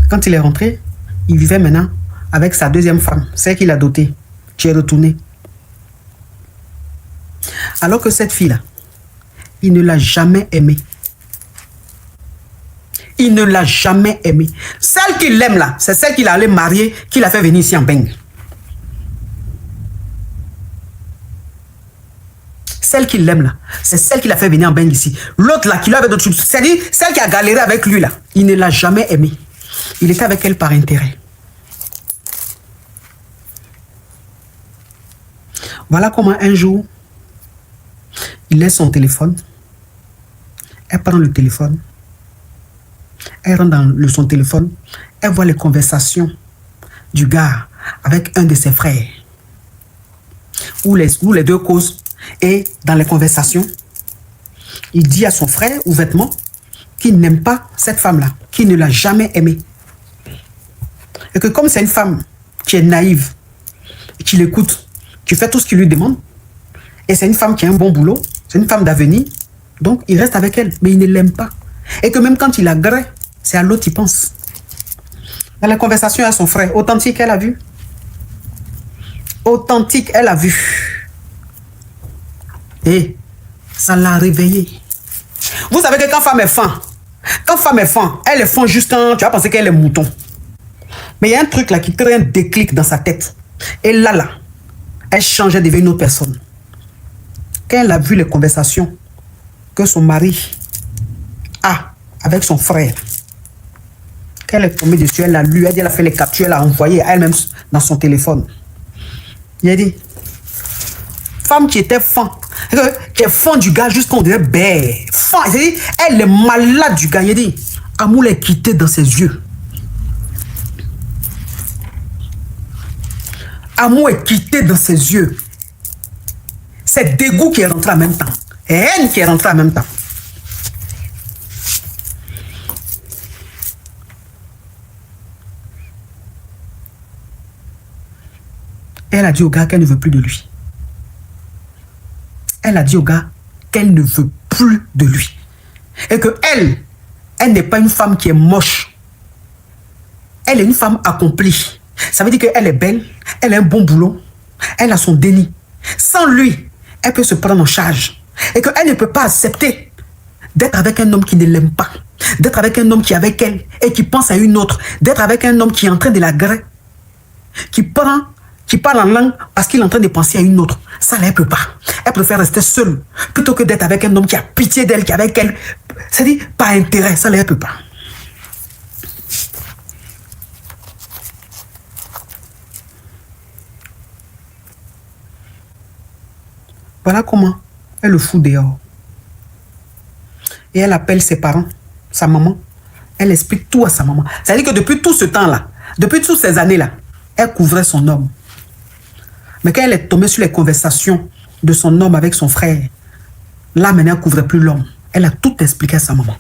Quand il est rentré, il vivait maintenant avec sa deuxième femme, celle qu'il a dotée, qui est retournée. Alors que cette fille-là, il ne l'a jamais aimée. Il ne l'a jamais aimée. Celle qu'il aime là, c'est celle qu'il allait marier, qu'il a fait venir ici en Beng. Celle qu'il aime là, c'est celle qu'il a fait venir en Beng ici. L'autre là, qui lui avait d'autres choses, c'est-à-dire celle qui a galéré avec lui là, il ne l'a jamais aimée. Il était avec elle par intérêt. Voilà comment un jour, il laisse son téléphone. Elle prend le téléphone. Elle rentre dans son téléphone. Elle voit les conversations du gars avec un de ses frères. Où les deux causent. Et dans les conversations, il dit à son frère ouvertement qu'il n'aime pas cette femme-là, qu'il ne l'a jamais aimée. Et que comme c'est une femme qui est naïve, qui l'écoute, qui fait tout ce qu'il lui demande, et c'est une femme qui a un bon boulot, c'est une femme d'avenir, donc il reste avec elle, mais il ne l'aime pas. Et que même quand il agrée, c'est à l'autre qu'il pense. Dans les conversations à son frère, authentique, elle a vu. Authentique, elle a vu. Et ça l'a réveillée. Vous savez que quand femme est fan, elle est fan juste quand tu vas penser qu'elle est mouton. Mais il y a un truc là qui crée un déclic dans sa tête. Et là, elle change, elle devient une autre personne. Quand elle a vu les conversations que son mari a avec son frère, quand elle est tombée dessus, elle l'a lu, elle a fait les captures, elle a envoyé à elle-même dans son téléphone. Il a dit, femme qui était fan, qui est fan du gars jusqu'on dirait ben, fan, elle est malade du gars. Il a dit, amour est quitté dans ses yeux. Amour est quitté dans ses yeux. C'est dégoût qui est rentré en même temps. Et haine qui est rentrée en même temps. Elle a dit au gars qu'elle ne veut plus de lui. Elle a dit au gars qu'elle ne veut plus de lui. Et que elle n'est pas une femme qui est moche. Elle est une femme accomplie. Ça veut dire qu'elle est belle, elle a un bon boulot, elle a son déni. Sans lui, elle peut se prendre en charge. Et qu'elle ne peut pas accepter d'être avec un homme qui ne l'aime pas. D'être avec un homme qui est avec elle et qui pense à une autre. D'être avec un homme qui est en train de la griller. Qui parle en langue parce qu'il est en train de penser à une autre. Ça, elle ne peut pas. Elle préfère rester seule plutôt que d'être avec un homme qui a pitié d'elle, qui est avec elle. C'est-à-dire, par intérêt. Ça, elle ne peut pas. Voilà comment elle le fout dehors. Et elle appelle ses parents, sa maman. Elle explique tout à sa maman. C'est-à-dire que depuis tout ce temps-là, depuis toutes ces années-là, elle couvrait son homme. Mais quand elle est tombée sur les conversations de son homme avec son frère, là maintenant elle ne couvrait plus l'homme. Elle a tout expliqué à sa maman.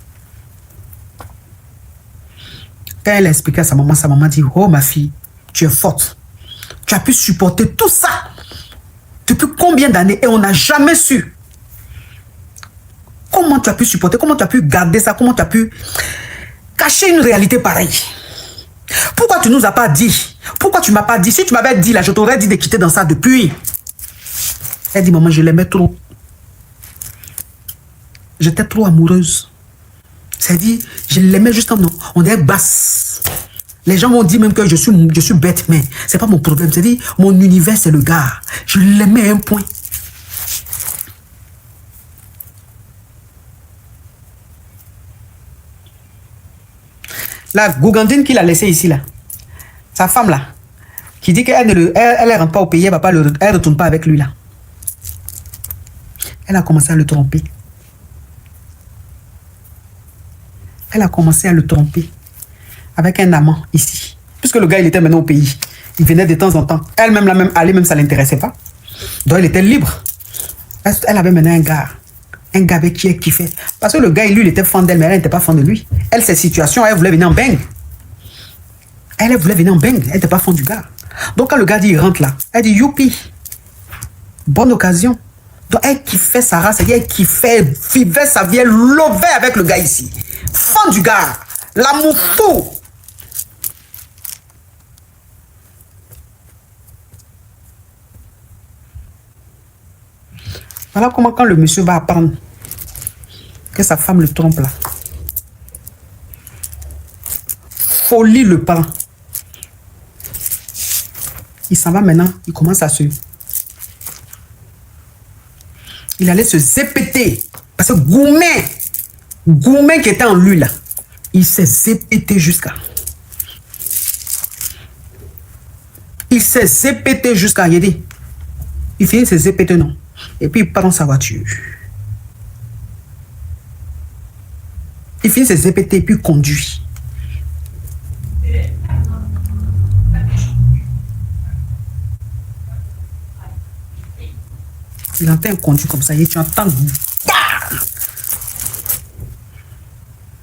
Quand elle a expliqué à sa maman dit, oh ma fille, tu es forte. Tu as pu supporter tout ça. Depuis combien d'années et on n'a jamais su. Comment tu as pu supporter, comment tu as pu garder ça, comment tu as pu cacher une réalité pareille. Pourquoi tu ne nous as pas dit? Pourquoi tu ne m'as pas dit? Si tu m'avais dit là, je t'aurais dit de quitter dans ça depuis. Elle dit, maman, je l'aimais trop. J'étais trop amoureuse. C'est-à-dire, je l'aimais juste comme on est basse. Les gens vont dire même que je suis bête, mais ce n'est pas mon problème. C'est-à-dire, mon univers, c'est le gars. Je l'aimais à un point. La Gougandine qu'il a laissée ici, là, sa femme, là, qui dit qu'elle ne rentre pas au pays, elle ne retourne pas avec lui, là. Elle a commencé à le tromper. Elle a commencé à le tromper avec un amant ici. Puisque le gars, il était maintenant au pays. Il venait de temps en temps. Elle-même, la même, aller même, ça ne l'intéressait pas. Donc, il était libre. Elle avait maintenant un gars avec qui elle kiffait. Parce que le gars, lui, il était fan d'elle, mais elle n'était pas fan de lui. Elle, cette situation, elle voulait venir en bang. Elle voulait venir en bang. Elle n'était pas fan du gars. Donc, quand le gars dit, il rentre là, elle dit, youpi. Bonne occasion. Donc, elle kiffait sa race, c'est-à-dire elle kiffait, vivait sa vie, elle lovait avec le gars ici. Fan du gars. L'amour fou. Voilà comment quand le monsieur va apprendre que sa femme le trompe là. Folie le prend. Il s'en va maintenant, il commence à se... Il allait se zépéter. Parce que Goumen qui était en lui là, il s'est zépété jusqu'à... Il s'est zépété jusqu'à... Il dit, il finit de se zépéter, non. Et puis il prend sa voiture. Il finit de se zépéter et puis il conduit. Il entend un conduit comme ça et tu entends...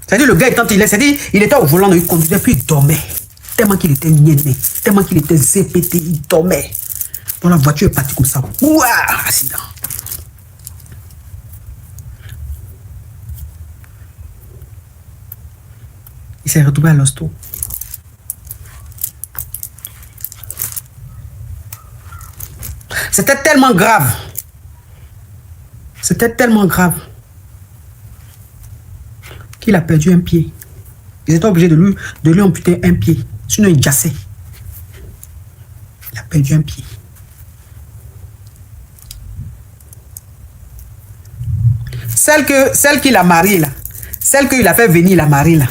C'est-à-dire le gars, quand il est, c'est-à-dire il était au volant, il conduisait puis il dormait. Tellement qu'il était niainé, tellement qu'il était zépété, il dormait. Donc la voiture est partie comme ça. Ouah, accident. Il s'est retrouvé à l'hosto. C'était tellement grave. C'était tellement grave qu'il a perdu un pied. Ils étaient obligés de lui amputer un pied. Sinon, il jassait. Il a perdu un pied. Celle qu'il a mariée là, celle qu'il a fait venir la mariée là,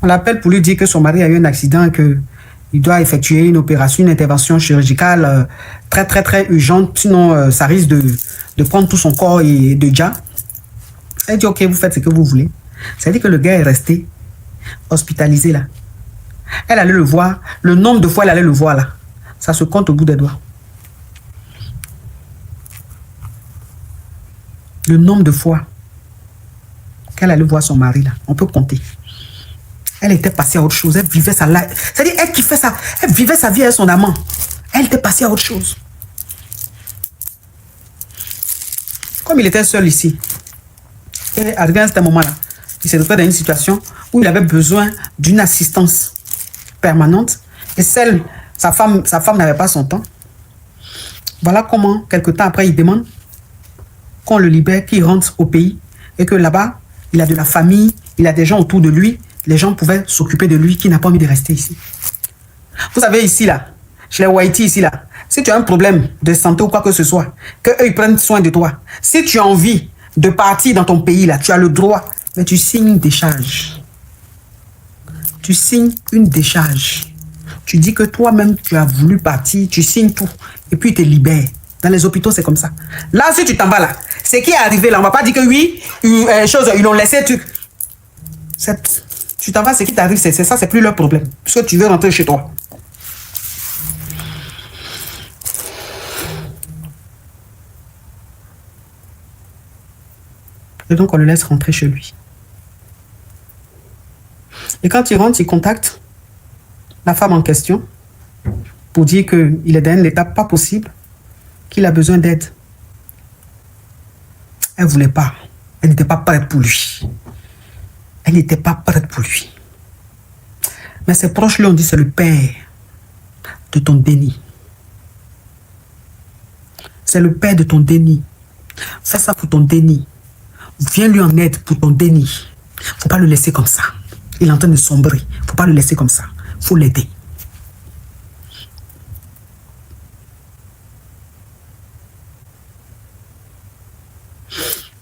on l'appelle pour lui dire que son mari a eu un accident, qu'il doit effectuer une opération, une intervention chirurgicale très très très urgente, sinon ça risque de prendre tout son corps et de déjà. Elle dit ok, vous faites ce que vous voulez. Ça veut dire que le gars est resté hospitalisé là. Elle allait le voir, le nombre de fois elle allait le voir là, ça se compte au bout des doigts. Le nombre de fois qu'elle allait voir son mari là, on peut compter. Elle était passée à autre chose, elle vivait sa life. C'est-à-dire, elle kiffait ça, elle vivait sa vie avec son amant. Elle était passée à autre chose. Comme il était seul ici, et arrivé à ce moment-là, il s'est retrouvé dans une situation où il avait besoin d'une assistance permanente et sa femme n'avait pas son temps. Voilà comment, quelque temps après, il demande qu'on le libère, qu'il rentre au pays et que là-bas, il a de la famille, il a des gens autour de lui. Les gens pouvaient s'occuper de lui qui n'a pas envie de rester ici. Vous savez, ici, là, chez les Whitey, ici, là, si tu as un problème de santé ou quoi que ce soit, qu'eux, ils prennent soin de toi. Si tu as envie de partir dans ton pays, là, tu as le droit, mais tu signes une décharge. Tu signes une décharge. Tu dis que toi-même, tu as voulu partir, tu signes tout, et puis ils te libèrent. Dans les hôpitaux, c'est comme ça. Là, si tu t'en vas là, ce qui est arrivé là, on ne va pas dire que oui, ils l'ont laissé, tu t'en vas, ce qui t'arrive, c'est ça, c'est plus leur problème. Puisque tu veux rentrer chez toi. Et donc, on le laisse rentrer chez lui. Et quand il rentre, il contacte la femme en question pour dire qu'il est dans l'étape pas possible, qu'il a besoin d'aide. Elle ne voulait pas. Elle n'était pas prête pour lui. Elle n'était pas prête pour lui. Mais ses proches lui ont dit, c'est le père de ton déni. C'est le père de ton déni. Fais ça pour ton déni. Viens lui en aide pour ton déni. Il ne faut pas le laisser comme ça. Il est en train de sombrer. Il ne faut pas le laisser comme ça. Il faut l'aider.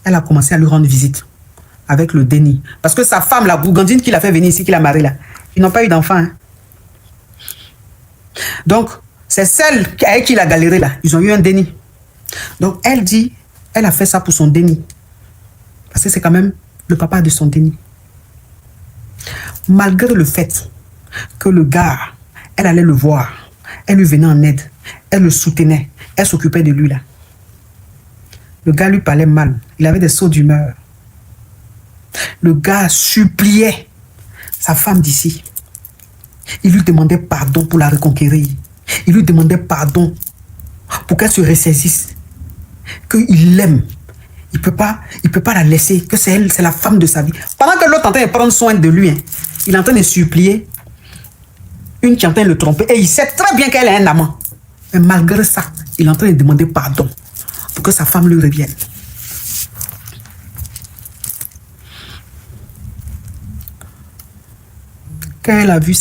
Elle a commencé à lui rendre visite avec le déni. Parce que sa femme, la Bougandine qui l'a fait venir ici, qui l'a mariée là, ils n'ont pas eu d'enfant. Hein. Donc, c'est celle avec qui il a galéré là. Ils ont eu un déni. Donc, elle dit, elle a fait ça pour son déni. Parce que c'est quand même le papa de son déni. Malgré le fait que le gars, elle allait le voir, Elle lui venait en aide. Elle le soutenait. Elle s'occupait de lui là. Le gars lui parlait mal. Il avait des sauts d'humeur. Le gars suppliait sa femme d'ici. Il lui demandait pardon pour la reconquérir. Il lui demandait pardon pour qu'elle se ressaisisse. Qu'il l'aime. Il peut pas la laisser. Que c'est elle, c'est la femme de sa vie. Pendant que l'autre est en train de prendre soin de lui, hein, il est en train de supplier. Une qui est en train de le tromper. Et il sait très bien qu'elle est un amant. Mais malgré ça, il est en train de demander pardon pour que sa femme lui revienne. Quand elle a vu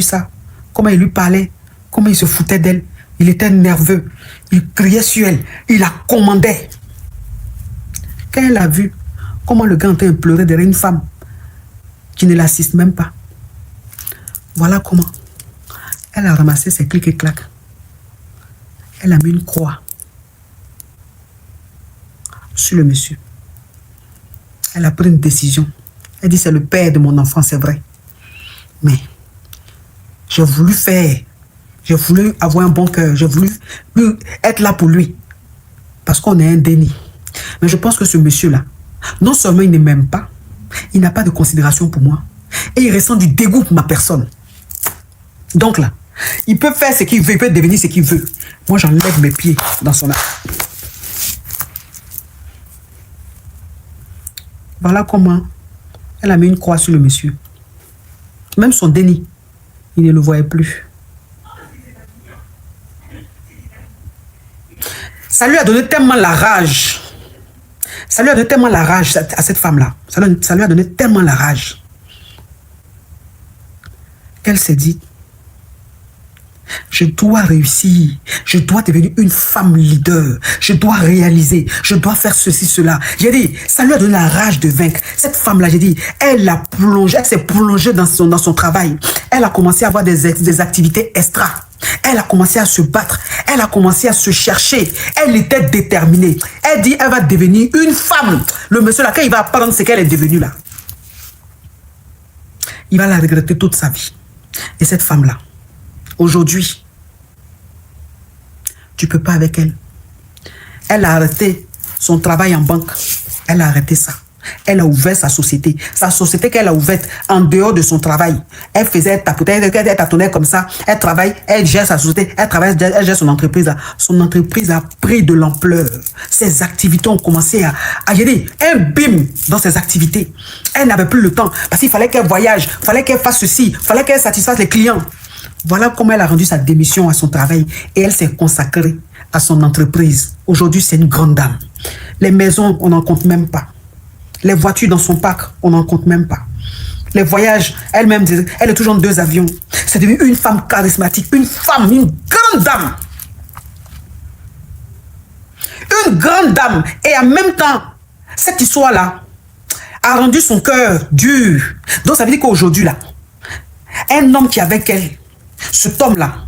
ça, comment il lui parlait, comment il se foutait d'elle, il était nerveux, il criait sur elle, il la commandait. Quand elle a vu comment le gars est en train de pleurer derrière une femme qui ne l'assiste même pas, voilà comment elle a ramassé ses clics et claques. Elle a mis une croix sur le monsieur. Elle a pris une décision. Elle dit, c'est le père de mon enfant, c'est vrai. Mais j'ai voulu avoir un bon cœur. J'ai voulu être là pour lui. Parce qu'on est un déni. Mais je pense que ce monsieur-là, non seulement il ne m'aime pas, il n'a pas de considération pour moi. Et il ressent du dégoût pour ma personne. Donc là, il peut faire ce qu'il veut, il peut devenir ce qu'il veut. Moi, j'enlève mes pieds dans son art. Voilà comment elle a mis une croix sur le monsieur. Même son déni, il ne le voyait plus. Ça lui a donné tellement la rage. Ça lui a donné tellement la rage à cette femme-là. Ça lui a donné tellement la rage qu'elle s'est dit, je dois réussir, je dois devenir une femme leader, je dois réaliser, je dois faire ceci, cela. J'ai dit, ça lui a donné la rage de vaincre. Cette femme-là, j'ai dit, elle s'est plongée dans son travail. Elle a commencé à avoir des activités extra. Elle a commencé à se battre. Elle a commencé à se chercher. Elle était déterminée. Elle dit, elle va devenir une femme. Le monsieur là, quand il va apprendre ce qu'elle est devenue là, il va la regretter toute sa vie. Et cette femme-là, aujourd'hui, tu ne peux pas avec elle. Elle a arrêté son travail en banque. Elle a arrêté ça. Elle a ouvert sa société. Sa société qu'elle a ouverte en dehors de son travail. Elle faisait tapoter, elle tâtonnait comme ça. Elle travaille, elle gère sa société. Elle travaille, elle gère son entreprise. Son entreprise a pris de l'ampleur. Ses activités ont commencé à gérer un bim dans ses activités. Elle n'avait plus le temps parce qu'il fallait qu'elle voyage, il fallait qu'elle fasse ceci, il fallait qu'elle satisfasse les clients. Voilà comment elle a rendu sa démission à son travail et elle s'est consacrée à son entreprise. Aujourd'hui, c'est une grande dame. Les maisons, on n'en compte même pas. Les voitures dans son parc, on n'en compte même pas. Les voyages, elle-même, elle est toujours en 2 avions. C'est devenu une femme charismatique, une femme, une grande dame. Une grande dame. Et en même temps, cette histoire-là a rendu son cœur dur. Donc ça veut dire qu'aujourd'hui, là, un homme qui est avec elle, cet homme-là,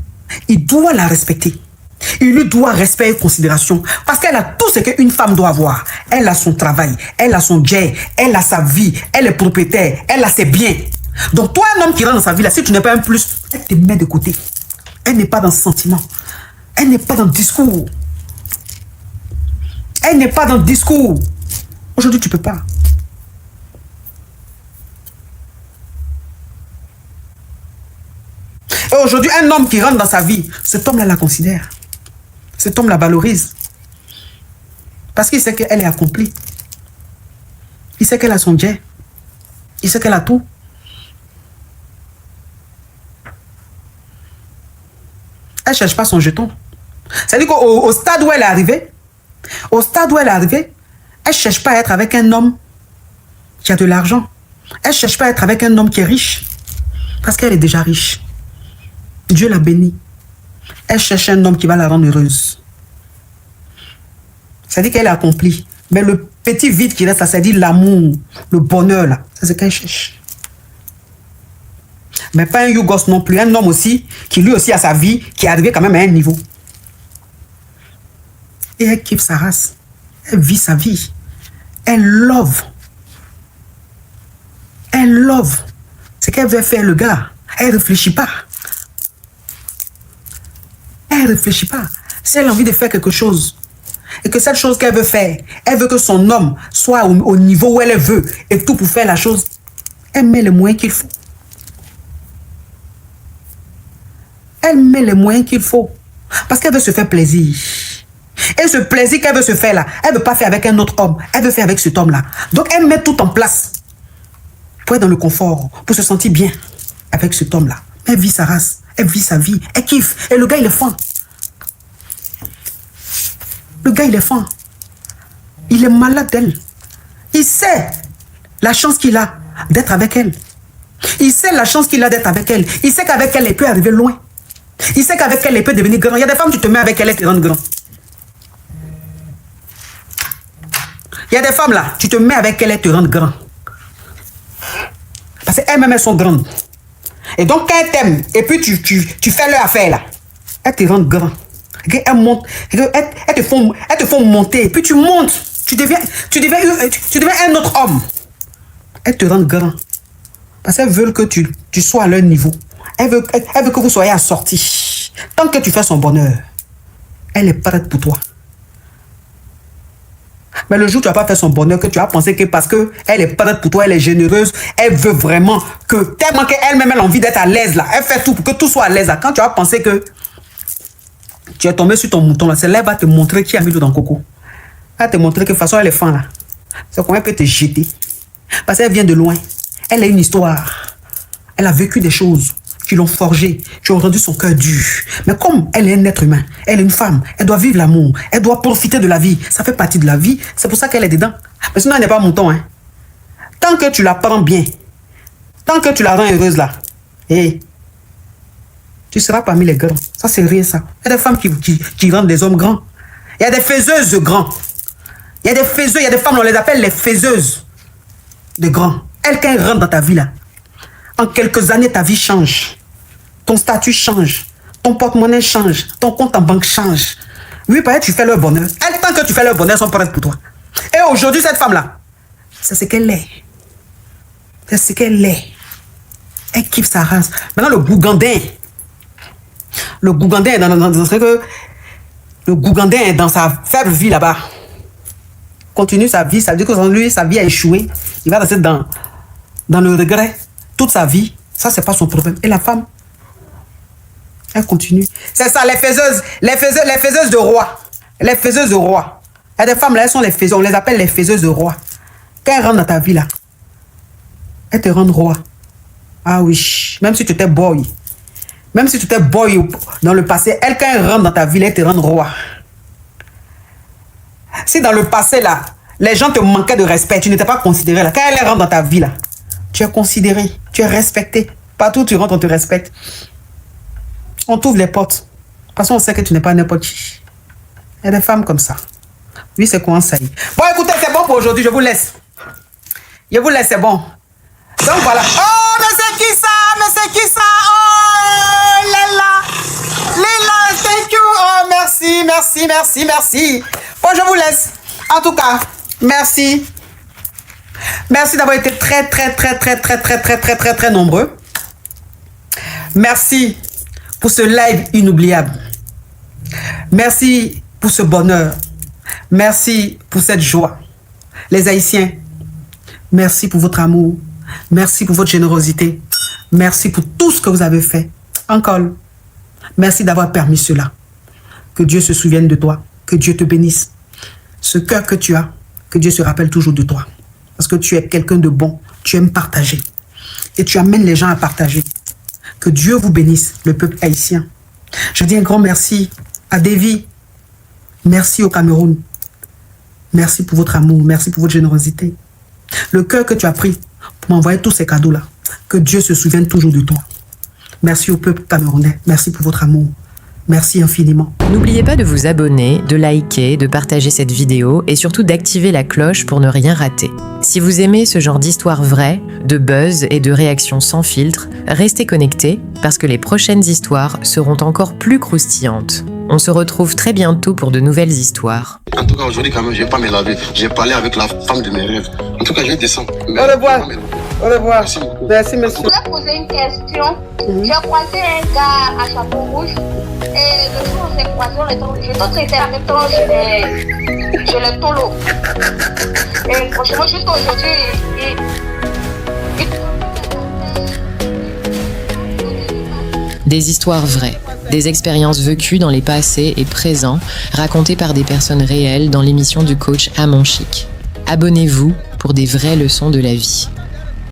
il doit la respecter. Il lui doit respect et considération parce qu'elle a tout ce qu'une femme doit avoir. Elle a son travail, elle a son jet, elle a sa vie, elle est propriétaire, elle a ses biens. Donc toi, un homme qui rentre dans sa vie, là, si tu n'es pas un plus, elle te met de côté. Elle n'est pas dans le sentiment. Elle n'est pas dans le discours. Elle n'est pas dans le discours. Aujourd'hui, tu ne peux pas. Et aujourd'hui, un homme qui rentre dans sa vie, cet homme-là la considère. Cet homme la valorise. Parce qu'il sait qu'elle est accomplie. Il sait qu'elle a son jet. Il sait qu'elle a tout. Elle ne cherche pas son jeton. C'est-à-dire qu'au stade où elle est arrivée, elle ne cherche pas à être avec un homme qui a de l'argent. Elle ne cherche pas à être avec un homme qui est riche. Parce qu'elle est déjà riche. Dieu l'a bénie. Elle cherche un homme qui va la rendre heureuse. C'est-à-dire qu'elle est accomplie. Mais le petit vide qui reste là, c'est-à-dire l'amour, le bonheur là, c'est ce qu'elle cherche. Mais pas un Yougos non plus, un homme aussi, qui lui aussi a sa vie, qui est arrivé quand même à un niveau. Et elle kiffe sa race. Elle vit sa vie. Elle love. Elle love. Ce qu'elle veut faire le gars. Elle ne réfléchit pas. elle ne réfléchit pas. Si elle a envie de faire quelque chose, et que cette chose qu'elle veut faire, elle veut que son homme soit au niveau où elle veut, et tout pour faire la chose, elle met les moyens qu'il faut. Elle met les moyens qu'il faut. Parce qu'elle veut se faire plaisir. Et ce plaisir qu'elle veut se faire là, elle ne veut pas faire avec un autre homme. Elle veut faire avec cet homme-là. Donc elle met tout en place pour être dans le confort, pour se sentir bien avec cet homme-là. Elle vit sa race, elle vit sa vie, elle kiffe. Et le gars, il est fin. Le gars, il est fin. Il est malade d'elle. Il sait la chance qu'il a d'être avec elle. Il sait la chance qu'il a d'être avec elle. Il sait qu'avec elle, il peut arriver loin. Il sait qu'avec elle, il peut devenir grand. Il y a des femmes, tu te mets avec elle, elles te rendent grand. Il y a des femmes là, tu te mets avec elle, elles te rendent grand. Parce qu'elles-mêmes, elles sont grandes. Et donc, quand elles t'aiment, et puis tu fais leur affaire là, elles te rendent grand. Elles montent, elles te font monter, et puis tu montes. Tu deviens un autre homme. Elles te rendent grand. Parce qu'elles veulent que tu sois à leur niveau. Elle veut que vous soyez assortis. Tant que tu fais son bonheur, elle est prête pour toi. Mais le jour où tu n'as pas fait son bonheur, que tu as pensé que parce qu'elle est prête pour toi, elle est généreuse, elle veut vraiment que, tellement qu'elle-même elle a envie d'être à l'aise là, elle fait tout pour que tout soit à l'aise là. Quand tu as pensé que tu es tombé sur ton mouton là, c'est là elle va te montrer qui a mis l'eau dans le coco. Elle va te montrer que de toute façon elle est fin là. C'est comment elle peut te jeter. Parce qu'elle vient de loin. Elle a une histoire. Elle a vécu des choses qui l'ont forgée, qui ont rendu son cœur dur. Mais comme elle est un être humain, elle est une femme, elle doit vivre l'amour, elle doit profiter de la vie. Ça fait partie de la vie, c'est pour ça qu'elle est dedans. Mais sinon, elle n'est pas mouton. Hein. Tant que tu la prends bien, tant que tu la rends heureuse là, hey, tu seras parmi les grands. Ça, c'est rien ça. Il y a des femmes qui rendent des hommes grands. Il y a des faiseuses de grands. Il y a des faiseuses, il y a des femmes, on les appelle les faiseuses de grands. Elles, quand elles rentrent dans ta vie là, en quelques années, ta vie change. Ton statut change. Ton porte-monnaie change. Ton compte en banque change. Oui, peut-être tu fais leur bonheur. Elles, tant que tu fais leur bonheur, elles sont prêtes pour toi. Et aujourd'hui, cette femme-là, c'est ce qu'elle est. C'est ce qu'elle est. Elle kiffe sa race. Maintenant, le Gougandin. Le Gougandin est le Gougandin est dans sa faible vie là-bas. Continue sa vie. Ça veut dire que lui, sa vie a échoué. Il va rester dans le regret toute sa vie. Ça, c'est pas son problème. Et la femme, elle continue. C'est ça, les faiseuses de rois. Les faiseuses de rois. Il y a des femmes là, elles sont les faiseuses. On les appelle les faiseuses de rois. Quand elles rentrent dans ta vie là, elles te rendent roi. Ah oui, même si tu étais boy. Même si tu étais boy dans le passé, elles, quand elles rentrent dans ta vie là, elles te rendent roi. Si dans le passé là, les gens te manquaient de respect, tu n'étais pas considéré là. Quand elles rentrent dans ta vie là, tu es considéré, tu es respecté. Partout où tu rentres, on te respecte. On t'ouvre les portes. Parce qu'on sait que tu n'es pas n'importe qui. Il y a des femmes comme ça. Oui, c'est quoi ça y est. Bon, écoutez, c'est bon pour aujourd'hui. Je vous laisse. Je vous laisse, c'est bon. Donc voilà. Oh, mais c'est qui ça? Mais c'est qui ça? Oh, Léla. Léla, thank you. Oh, merci, merci, merci, merci. Bon, je vous laisse. En tout cas, merci. Merci d'avoir été très nombreux. Merci pour ce live inoubliable. Merci pour ce bonheur. Merci pour cette joie. Les Haïtiens, merci pour votre amour. Merci pour votre générosité. Merci pour tout ce que vous avez fait. Encore, merci d'avoir permis cela. Que Dieu se souvienne de toi. Que Dieu te bénisse. Ce cœur que tu as, que Dieu se rappelle toujours de toi. Parce que tu es quelqu'un de bon. Tu aimes partager. Et tu amènes les gens à partager. Que Dieu vous bénisse, le peuple haïtien. Je dis un grand merci à Davy. Merci au Cameroun. Merci pour votre amour. Merci pour votre générosité. Le cœur que tu as pris pour m'envoyer tous ces cadeaux-là. Que Dieu se souvienne toujours de toi. Merci au peuple camerounais. Merci pour votre amour. Merci infiniment. N'oubliez pas de vous abonner, de liker, de partager cette vidéo et surtout d'activer la cloche pour ne rien rater. Si vous aimez ce genre d'histoire vraie, de buzz et de réactions sans filtre, restez connectés parce que les prochaines histoires seront encore plus croustillantes. On se retrouve très bientôt pour de nouvelles histoires. En tout cas, aujourd'hui, quand même, je vais pas me laver. J'ai parlé avec la femme de mes rêves. En tout cas, je descends. Au revoir. Au revoir. Merci beaucoup. Merci, monsieur. Je voulais poser une question. J'ai croisé un gars à chapeau rouge Et le jour où on s'est croisés, je t'ai traité en même temps, je le tolo. Et franchement, juste aujourd'hui, Des histoires vraies, des expériences vécues dans les passés et présents, racontées par des personnes réelles dans l'émission du coach Amon Chic. Abonnez-vous pour des vraies leçons de la vie.